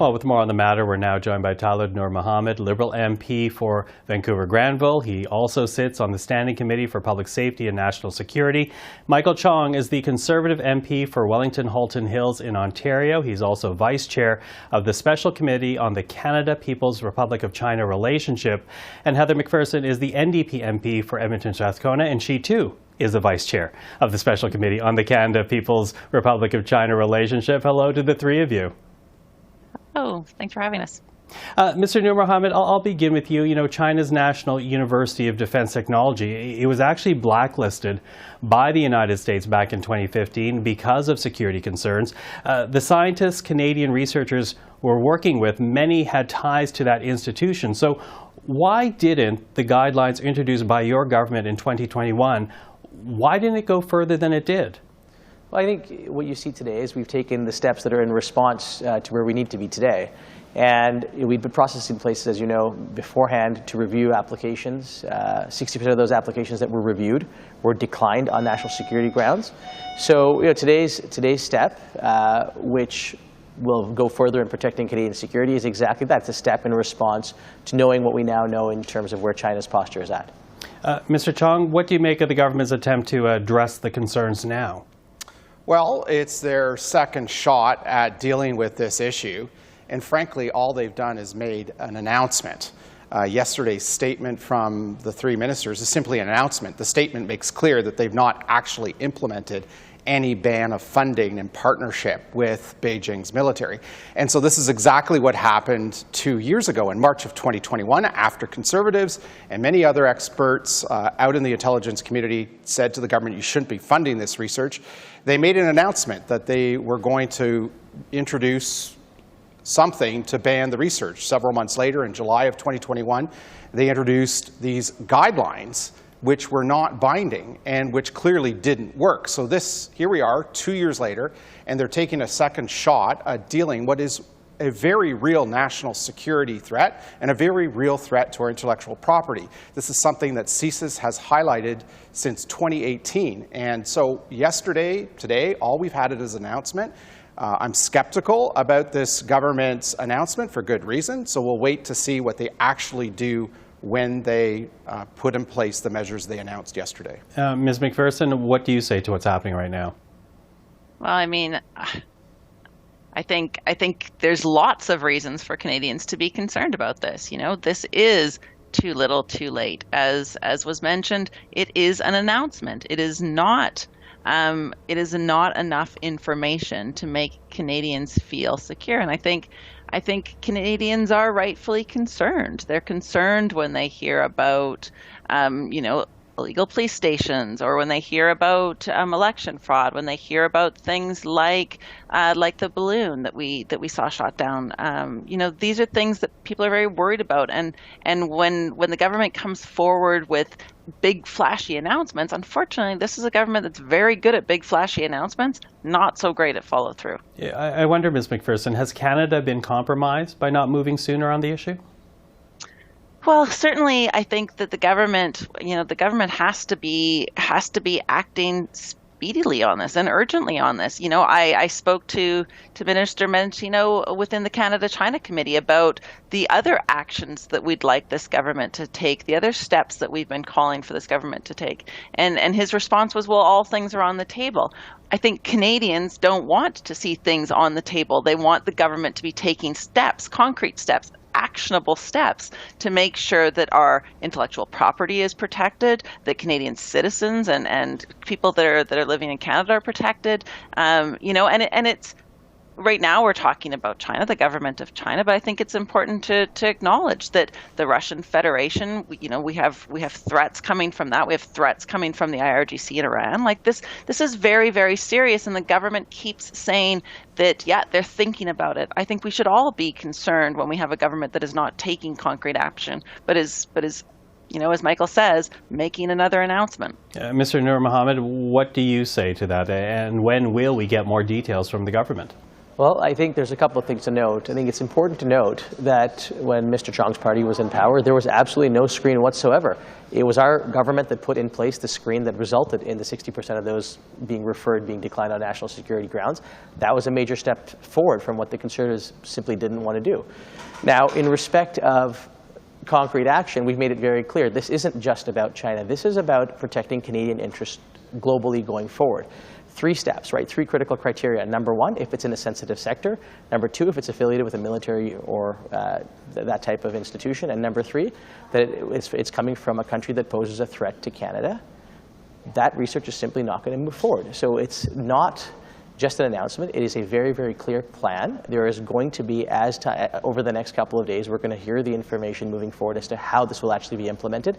Well, with more on the matter, we're now joined by Taleed Noormohamed, Liberal MP for Vancouver-Granville. He also sits on the Standing Committee for Public Safety and National Security. Michael Chong is the Conservative MP for Wellington-Halton Hills in Ontario. He's also Vice Chair of the Special Committee on the Canada-People's Republic of China relationship. And Heather McPherson is the NDP MP for Edmonton-Strathcona, and she too is the Vice Chair of the Special Committee on the Canada-People's Republic of China relationship. Hello to the three of you. Oh, thanks for having us. Mr. Noormohamed, I'll begin with you. You know, China's National University of Defense Technology, it was actually blacklisted by the United States back in 2015 because of security concerns. The scientists Canadian researchers were working with, many had ties to that institution. So why didn't the guidelines introduced by your government in 2021, why didn't it go further than it did? Well, I think what you see today is we've taken the steps that are in response to where we need to be today. And we've been processing places, as you know, beforehand to review applications. 60% of those applications that were reviewed were declined on national security grounds. So today's step, which will go further in protecting Canadian security, is exactly that. It's a step in response to knowing what we now know in terms of where China's posture is at. Mr. Chong, what do you make of the government's attempt to address the concerns now? Well, it's their second shot at dealing with this issue, and frankly, all they've done is made an announcement. Yesterday's statement from the three ministers is simply an announcement. The statement makes clear that they've not actually implemented any ban of funding in partnership with Beijing's military. And so this is exactly what happened 2 years ago in March of 2021, after Conservatives and many other experts out in the intelligence community said to the government, you shouldn't be funding this research. They made an announcement that they were going to introduce something to ban the research. Several months later, in July of 2021, they introduced these guidelines which were not binding and which clearly didn't work. So here we are 2 years later, and they're taking a second shot at dealing what is a very real national security threat and a very real threat to our intellectual property. This is something that CSIS has highlighted since 2018. And so today, all we've had is an announcement. I'm skeptical about this government's announcement for good reason, so we'll wait to see what they actually do when they put in place the measures they announced yesterday. Ms. McPherson, what do you say to what's happening right now? Well, I mean, I think there's lots of reasons for Canadians to be concerned about this. You know, this is too little, too late. As was mentioned, it is an announcement. It is not enough information to make Canadians feel secure. And I think Canadians are rightfully concerned. They're concerned when they hear about, illegal police stations, or when they hear about election fraud, when they hear about things like the balloon that we saw shot down. These are things that people are very worried about. And when the government comes forward with big flashy announcements, unfortunately, this is a government that's very good at big flashy announcements, not so great at follow through. Yeah, I wonder, Ms. McPherson, has Canada been compromised by not moving sooner on the issue? Well, certainly, I think that the government has to be acting speedily on this and urgently on this. I spoke to Minister Menchino within the Canada-China Committee about the other actions that we'd like this government to take, the other steps that we've been calling for this government to take. And his response was, well, all things are on the table. I think Canadians don't want to see things on the table. They want the government to be taking steps, concrete steps, actionable steps to make sure that our intellectual property is protected, that Canadian citizens and people that are living in Canada are protected. And it's right now we're talking about China, the government of China, but I think it's important to acknowledge that the Russian Federation, we have threats coming from that. We have threats coming from the IRGC in Iran. Like this is very, very serious, and the government keeps saying that, yeah, they're thinking about it. I think we should all be concerned when we have a government that is not taking concrete action, but is as Michael says, making another announcement. Mr. Noormohamed, what do you say to that, and when will we get more details from the government? Well, I think there's a couple of things to note. I think it's important to note that when Mr. Chong's party was in power, there was absolutely no screen whatsoever. It was our government that put in place the screen that resulted in the 60% of those being declined on national security grounds. That was a major step forward from what the Conservatives simply didn't want to do. Now, in respect of concrete action, we've made it very clear. This isn't just about China. This is about protecting Canadian interests globally going forward. 3 steps, right? 3 critical criteria. Number 1, if it's in a sensitive sector. Number 2, if it's affiliated with a military or that type of institution. And number 3, that it's coming from a country that poses a threat to Canada. That research is simply not going to move forward. So it's not just an announcement. It is a very, very clear plan. There is going to be, over the next couple of days, we're going to hear the information moving forward as to how this will actually be implemented.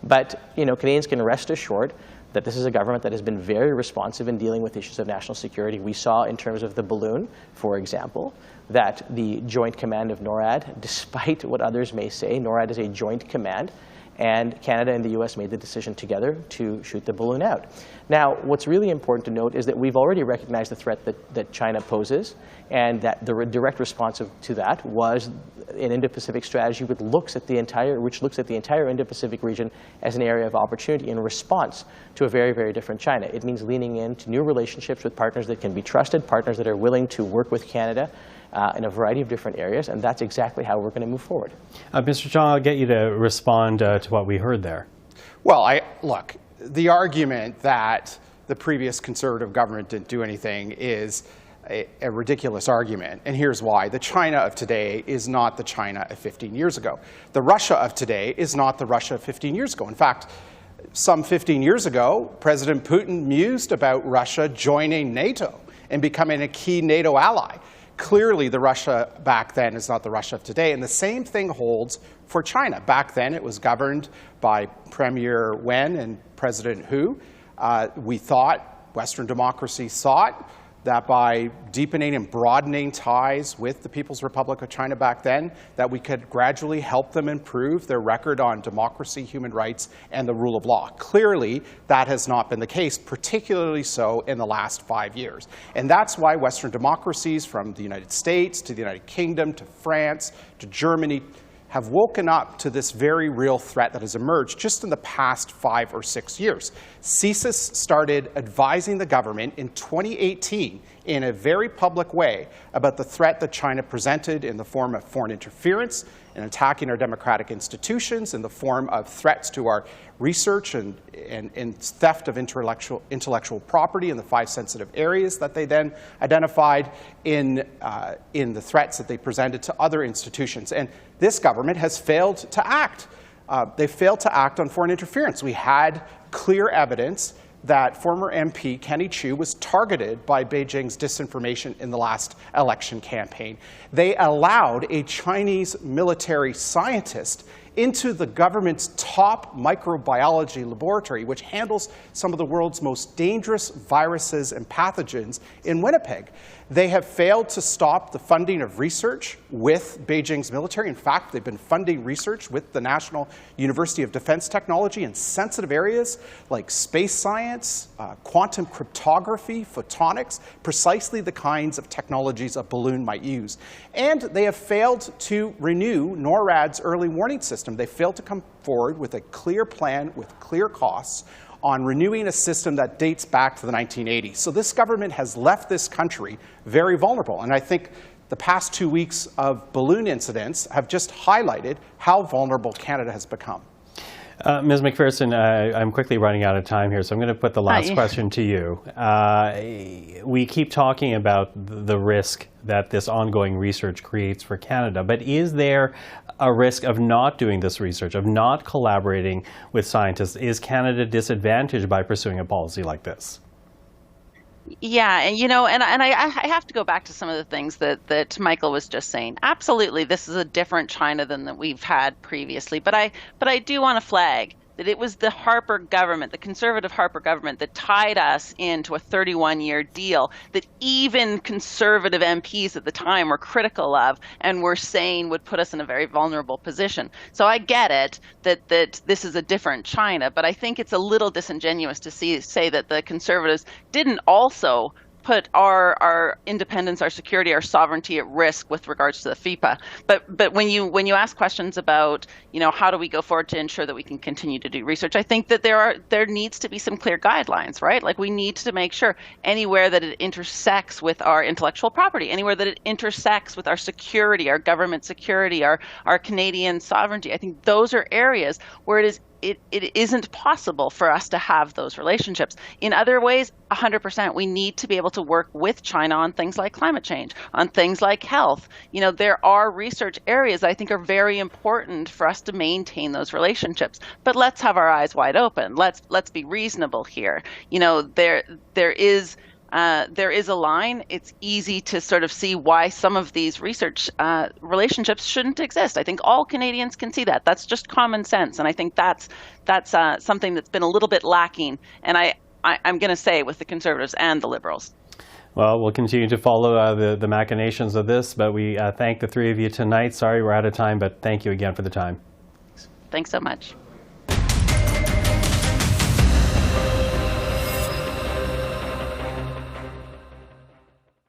But Canadians can rest assured that this is a government that has been very responsive in dealing with issues of national security. We saw in terms of the balloon, for example, that the joint command of NORAD, despite what others may say, NORAD is a joint command, and Canada and the US made the decision together to shoot the balloon out. Now, what's really important to note is that we've already recognized the threat that China poses, and that the direct response to that was an Indo-Pacific strategy which looks at the entire Indo-Pacific region as an area of opportunity in response to a very, very different China. It means leaning into new relationships with partners that can be trusted, partners that are willing to work with Canada in a variety of different areas, and that's exactly how we're going to move forward. Mr. Chong, I'll get you to respond to what we heard there. Well, look, the argument that the previous Conservative government didn't do anything is a ridiculous argument, and here's why. The China of today is not the China of 15 years ago. The Russia of today is not the Russia of 15 years ago. In fact, some 15 years ago, President Putin mused about Russia joining NATO and becoming a key NATO ally. Clearly, the Russia back then is not the Russia of today, and the same thing holds for China. Back then, it was governed by Premier Wen and President Hu. We thought, Western democracy thought, that by deepening and broadening ties with the People's Republic of China back then, that we could gradually help them improve their record on democracy, human rights, and the rule of law. Clearly, that has not been the case, particularly so in the last 5 years. And that's why Western democracies, from the United States to the United Kingdom to France to Germany, have woken up to this very real threat that has emerged just in the past 5 or 6 years. CSIS started advising the government in 2018 in a very public way about the threat that China presented in the form of foreign interference and attacking our democratic institutions, in the form of threats to our research and theft of intellectual property in the 5 sensitive areas that they then identified, in the threats that they presented to other institutions. And this government has failed to act. They failed to act on foreign interference. We had clear evidence that former MP Kenny Chiu was targeted by Beijing's disinformation in the last election campaign. They allowed a Chinese military scientist into the government's top microbiology laboratory, which handles some of the world's most dangerous viruses and pathogens, in Winnipeg. They have failed to stop the funding of research with Beijing's military. In fact, they've been funding research with the National University of Defense Technology in sensitive areas like space science, quantum cryptography, photonics, precisely the kinds of technologies a balloon might use. And they have failed to renew NORAD's early warning system. They failed to come forward with a clear plan with clear costs on renewing a system that dates back to the 1980s. So this government has left this country very vulnerable. And I think the past 2 weeks of balloon incidents have just highlighted how vulnerable Canada has become. Ms. McPherson, I'm quickly running out of time here, so I'm going to put the last question to you. We keep talking about the risk that this ongoing research creates for Canada, but is there a risk of not doing this research, of not collaborating with scientists? Is Canada disadvantaged by pursuing a policy like this? Yeah, and I have to go back to some of the things that Michael was just saying. Absolutely, this is a different China than that we've had previously. But I do want to flag that it was the Harper government, the conservative Harper government, that tied us into a 31-year deal that even conservative MPs at the time were critical of and were saying would put us in a very vulnerable position. So I get it that this is a different China, but I think it's a little disingenuous to say that the conservatives didn't also put our independence, our security, our sovereignty at risk with regards to the FIPA. But when you ask questions about, how do we go forward to ensure that we can continue to do research, I think that there needs to be some clear guidelines, right? Like we need to make sure anywhere that it intersects with our intellectual property, anywhere that it intersects with our security, our government security, our Canadian sovereignty, I think those are areas where it isn't possible for us to have those relationships. In other ways, 100%, we need to be able to work with China on things like climate change, on things like health. There are research areas that I think are very important for us to maintain those relationships. But let's have our eyes wide open. Let's be reasonable here. There is a line. It's easy to sort of see why some of these research relationships shouldn't exist. I think all Canadians can see that. That's just common sense, and I think that's something that's been a little bit lacking. And I'm going to say with the Conservatives and the Liberals. Well, we'll continue to follow the machinations of this, but we thank the three of you tonight. Sorry we're out of time, but thank you again for the time. Thanks so much.